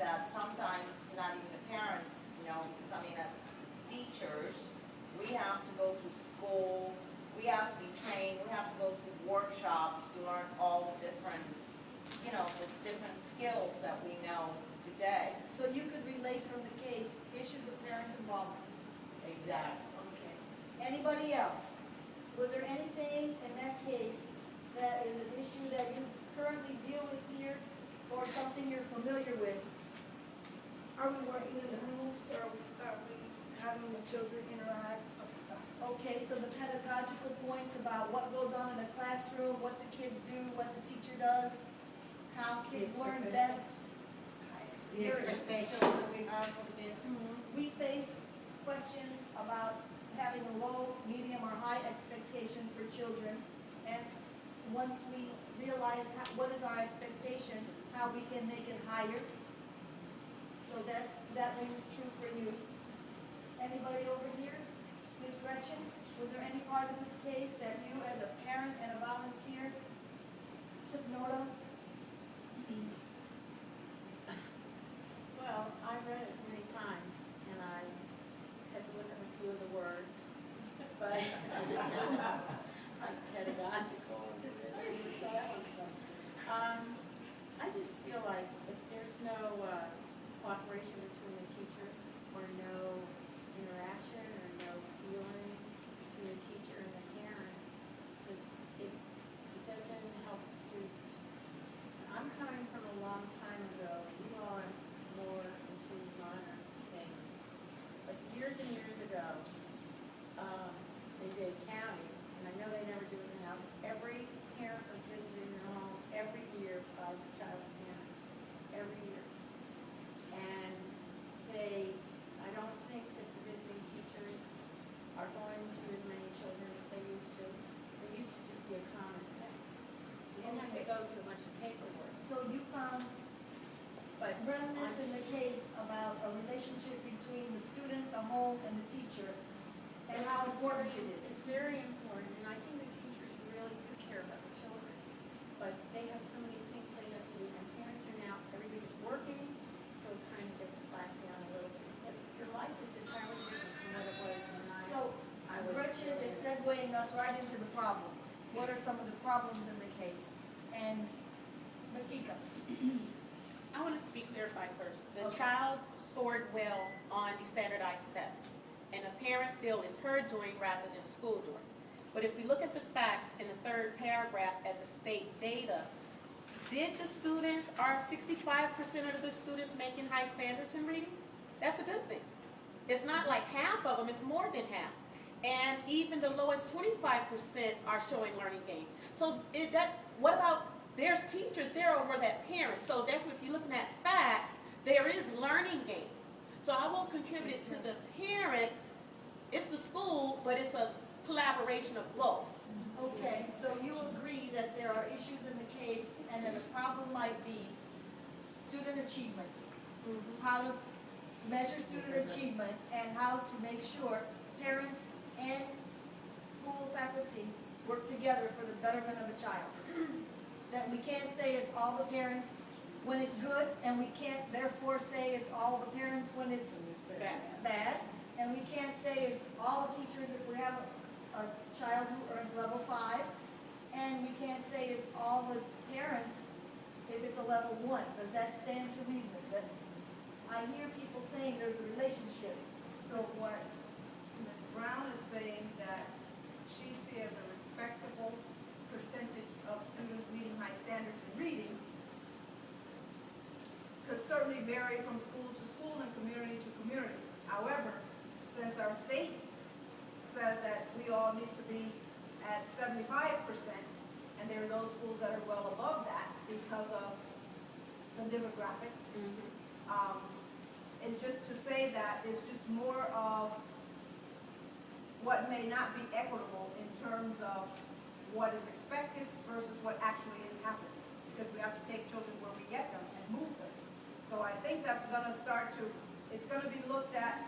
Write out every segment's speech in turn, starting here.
that sometimes not even the parents, because I mean, as teachers, we have to go through school, we have to be trained, we have to go through workshops to learn all the different, the different skills that we know today. So you could relate from the case, issues of parents' involvement. Exactly. Okay. Anybody else? Was there anything in that case that is an issue that you currently deal with here, or something you're familiar with? Are we working in groups, or are we having the children interact, stuff like that? Okay, so the pedagogical points about what goes on in a classroom, what the kids do, what the teacher does, how kids learn best. The expectations that we have for the kids. We face questions about having a low, medium, or high expectation for children. And once we realize what is our expectation, how we can make it higher. So that rings true for you. Anybody over here? Ms. Gretchen, was there any part of this case that you as a parent and a volunteer took note of? Well, I read it many times, and I had to look at a few of the words, but I'm pedagogical, so that was fun. I just feel like if there's no cooperation between the teacher, or no interaction, or no feeling between the teacher and the parent, it doesn't help the student. I'm coming from a long time ago. You all are more into modern things. But years and years ago, they did county, and I know they never do it now. Every parent was visited in their home every year by the child's parent, every year. And I don't think that the visiting teachers are going to as many children as they used to. They used to just be a common thing. You didn't have to go through a bunch of paperwork. So you found But remnants in the case about a relationship between the student, the home, and the teacher, and how important it is. It's very important, and I think the teachers really do care about the children. But they have so many things they have to do, and parents are now, everybody's working, so it kind of gets slacked down a little bit. But your life is entirely different from what it was when So, I was. Gretchen really is segueing us right into the problem. What are some of the problems in the case? And Matika. I want to be clarified first. The Okay. child scored well on the standardized tests, and a parent feel it's her doing rather than the school doing. But if we look at the facts in the third paragraph at the state data, are 65% of the students making high standards in reading? That's a good thing. It's not like half of them, it's more than half. And even the lowest 25% are showing learning gains. So what about, there's teachers there over that parents. So that's if you're looking at facts, there is learning gains. So I will contribute it to the parent. It's the school, but it's a collaboration of both. Okay, so you agree that there are issues in the case and that the problem might be student achievement, how to measure student achievement, and how to make sure parents and school faculty work together for the betterment of a child. That we can't say it's all the parents when it's good, and we can't therefore say it's all the parents when it's bad. And we can't say it's all the teachers if we have a child who earns level 5. And we can't say it's all the parents if it's a level 1. Does that stand to reason? That I hear people saying there's a relationship. So what Ms. Brown is saying, that she sees a respectable percentage of students meeting high standards in reading, could certainly vary from school to school and community to community. However, since our state says that we all need to be at 75%, and there are those schools that are well above that because of the demographics, it's just to say that it's just more of what may not be equitable in terms of what is expected versus what actually is happening, because we have to take children where we get them and move them. So I think that's going to it's going to be looked at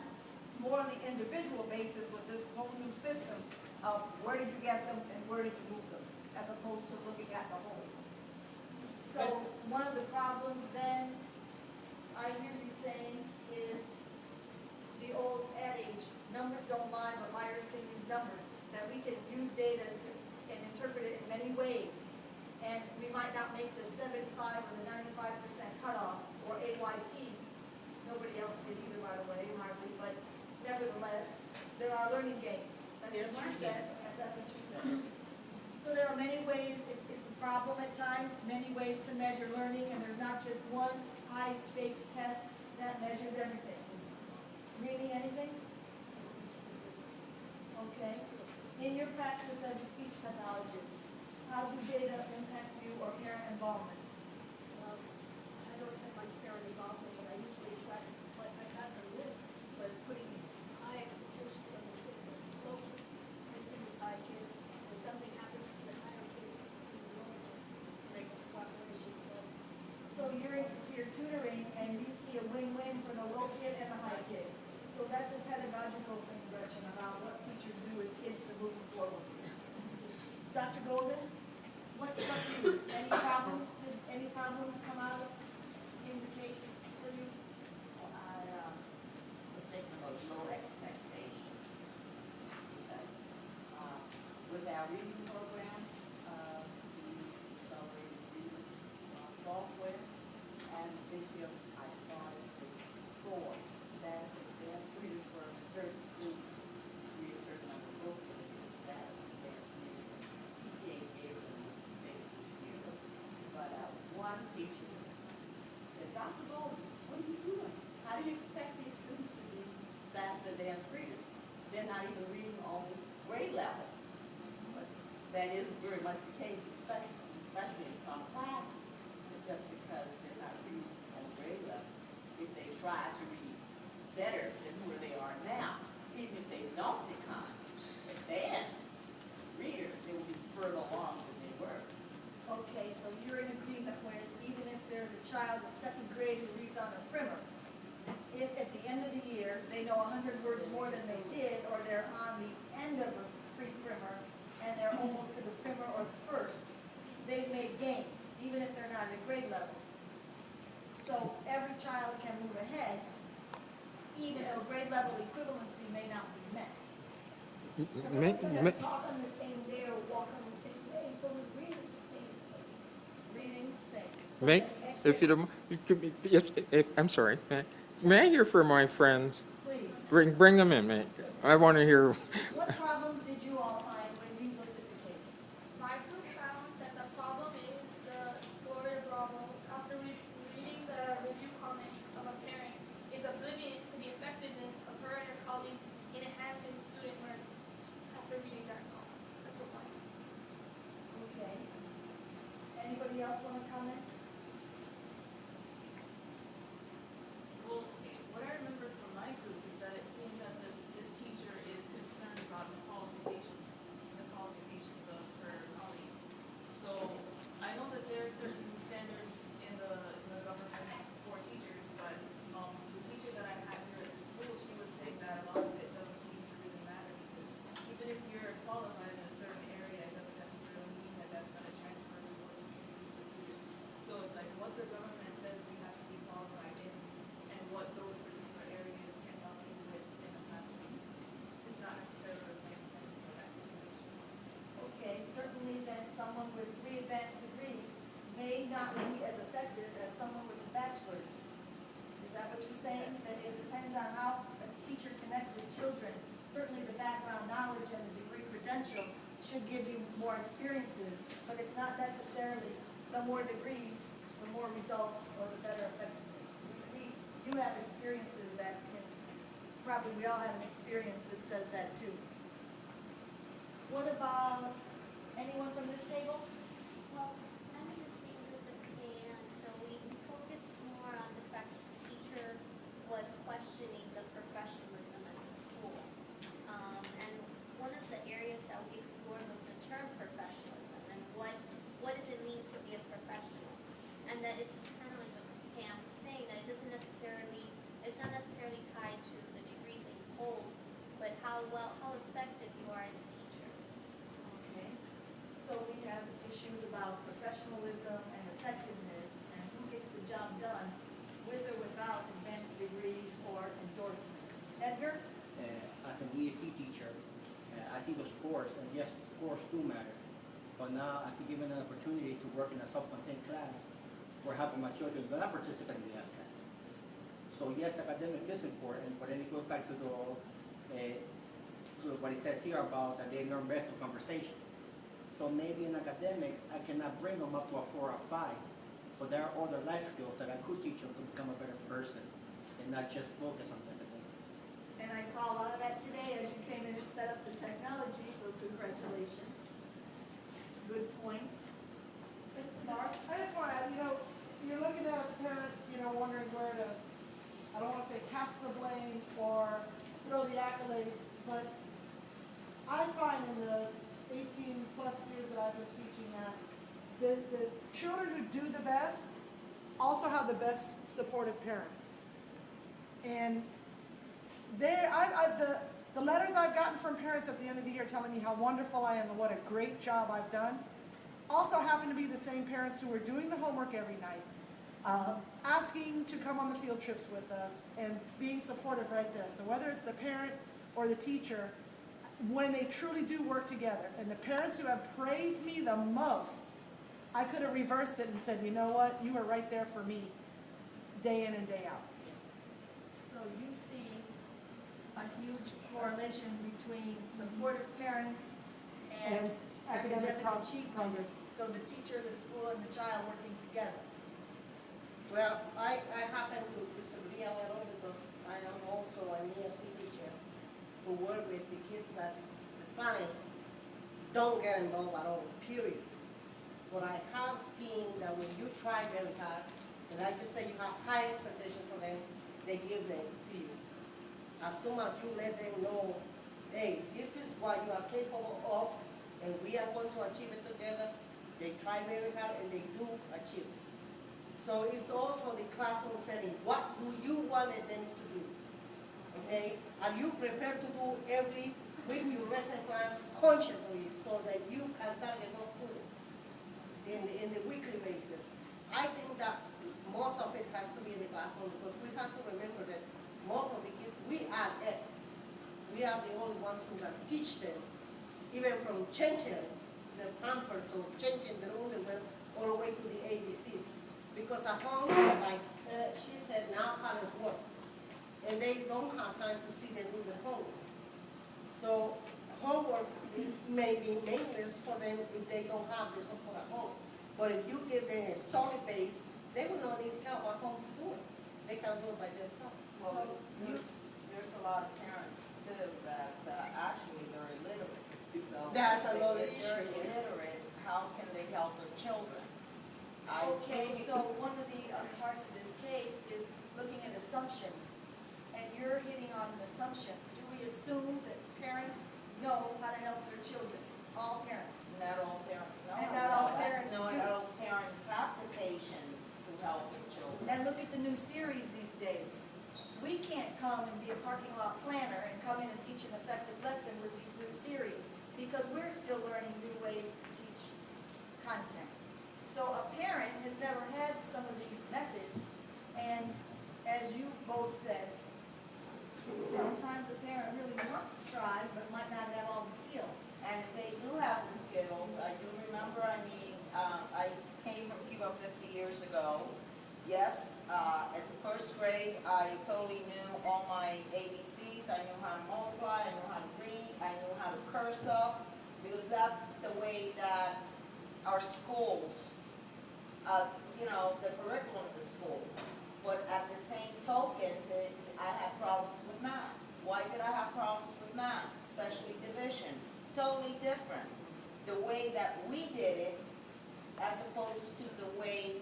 more on the individual basis with this whole new system of where did you get them and where did you move them, as opposed to looking at the whole. So one of the problems then, I hear by the way, hardly, but nevertheless, there are learning gains. That's There's what you learning said. That's what you said. So there are many ways, it's a problem at times, many ways to measure learning, and there's not just one high-stakes test that measures everything. Reading anything? Okay. In your practice as a speech pathologist, how do data impact you or parent involvement? I don't have much parent involvement, but I usually try to, but I have a list, but putting high expectations on the kids as low kids, as the high kids, when something happens to the higher kids, the lower kids, make a cooperation, so. So you're into peer tutoring and you see a win-win for the low kid and the high kid. So that's a pedagogical thing, Gretchen, about what teachers do with kids to move them forward. Dr. Golden, what struck you? Any problems? Did any problems come out in the case for you? I was thinking of low expectations because with our reading program, we use accelerated reading software, and this year I started this SOAR, status of advanced readers, where certain students read a certain number of books and they get a status of advanced readers. PTA gave them things this year, but one teacher said, Dr. Golden, what are you doing? How do you expect these students to be status of advanced readers? They're not even reading on grade level. But that isn't very much the case, especially in some classes. But just because they're not reading on grade level, if they try to read better than where they are now, even if they don't become advanced readers, they will be further along than they were. Okay, so you're in agreement with, even if there's a child in second grade who reads on a primer, if at the end of the year, they know 100 words more than they did, or they're on the end of a pre-primer, and they're almost to the primer or the first, they've made gains, even if they're not at a grade level. So every child can move ahead, even though grade level equivalency may not be met. Everyone doesn't have to talk on the same day or walk on the same day, so the read is the same thing. Reading the same. May, if you don't, you could be, yes, I'm sorry. May I hear from my friends? Please. Bring them in, mate. I want to hear. What problems did you all find when you looked at the case? My group found that the problem is the Gloria Bravo, after reading the review comments of a parent, is oblivious to the effectiveness of her and her colleagues in enhancing student learning. After reading that comment, that's what mine. Okay. Anybody else want to comment? Well, what I remember from my group is that it seems that this teacher is concerned about the qualifications of her colleagues. So I know that there are certain standards in the government for teachers, but the teacher that I had here at the school, she would say that a lot of it doesn't seem to really matter because even if you're qualified in a certain area, it doesn't necessarily mean that that's going to transfer to what you can teach the students. So it's like what the government says you have to be qualified in and what those particular areas can help you with in the classroom. It's not necessarily the same thing as that information. Okay, certainly then someone with 3 advanced degrees may not be as effective as someone with a bachelor's. Is that what you're saying? That it depends on how a teacher connects with children. Certainly the background knowledge and the degree credential should give you more experiences, but it's not necessarily the more degrees, the more results, or the better effectiveness. We do have experiences that can, probably we all have an experience that says that too. What about anyone from this table? Well, I'm in the same group as Ann, so we focused more on the fact that the teacher was questioning the professionalism at the school. And one of the areas that we explored was the term professionalism and what does it mean to be a professional? And that it's kind of like what Pam was saying, that it's not necessarily tied to the degrees that you hold, but how effective you are as a teacher. Okay, so we have issues about professionalism and effectiveness and who gets the job done with or without advanced degrees or endorsements. Edgar? As an ESC teacher, I see the scores, and yes, scores do matter. But now, after given an opportunity to work in a self-contained class, where half of my children do not participate in the FCAT. So So yes, academic is important, but then it goes back to to what it says here about that they learn best through conversation. So maybe in academics, I cannot bring them up to a 4 or 5, but there are other life skills that I could teach them to become a better person and not just focus on academics. And I saw a lot of that today as you came in and set up the technology, so congratulations. Good points. Mark? I just want to add, you're looking at a parent, wondering where to, I don't want to say cast the blame or throw the accolades, but I find in the 18 plus years that I've been teaching that the children who do the best also have the best supportive parents. And the letters I've gotten from parents at the end of the year telling me how wonderful I am and what a great job I've done also happen to be the same parents who are doing the homework every night, asking to come on the field trips with us and being supportive right there. So whether it's the parent or the teacher, when they truly do work together, and the parents who have praised me the most, I could have reversed it and said, you know what, you were right there for me day in and day out. So you see a huge correlation between supportive parents and academic achievement. So the teacher, the school, and the child working together. Well, I happen to disagree a little because I am also an ESC teacher who work with the kids that the parents don't get involved at all, period. But I have seen that when you try very hard, and like you say, you have high expectations for them, they give them to you. As soon as you let them know, hey, this is what you are capable of, and we are going to achieve it together, they try very hard and they do achieve it. So it's also the classroom setting. What do you want them to do? Okay? Are you prepared to do every week your lesson plans consciously so that you can target those students in the weekly basis? I think that most of it has to be in the classroom because we have to remember that most of the kids, we are the only ones who can teach them, even from changing the pampers or changing the underwear all the way to the ABCs. Because at home, like she said, now parents work. And they don't have time to see them do the homework. So homework may be meaningless for them if they don't have the support at home. But if you give them a solid base, they will not need help at home to do it. They can do it by themselves. Well, there's a lot of parents too that actually they're illiterate. So That's another if they're issue, yes. illiterate, how can they help their children? Okay, so one of the parts of this case is looking at assumptions, and you're hitting on an assumption. Do we assume that parents know how to help their children? All parents? Not all parents know. And not all parents No, do. not all parents have the patience to help their children. And look at the new series these days. We can't come and be a parking lot planner and come in and teach an effective lesson with these new series because we're still learning new ways to teach content. So a parent has never had some of these methods, and as you both said, sometimes a parent really wants to try but might not have all the skills. And if they do have the skills, I do remember, I came from Cuba 50 years ago. Yes, at the first grade, I totally knew all my ABCs. I knew how to multiply, I knew how to read, I knew how to curse up, because that's the way that our schools, the curriculum of the school. But at the same token, I had problems with math. Why did I have problems with math? Especially division. Totally different. The way that we did it, as opposed to the way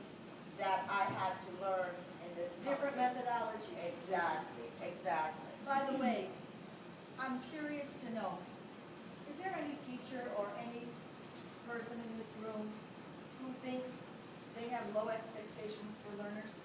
that I had to learn in this Different country. methodologies. Exactly. By the way, I'm curious to know, is there any teacher or any person in this room who thinks they have low expectations for learners?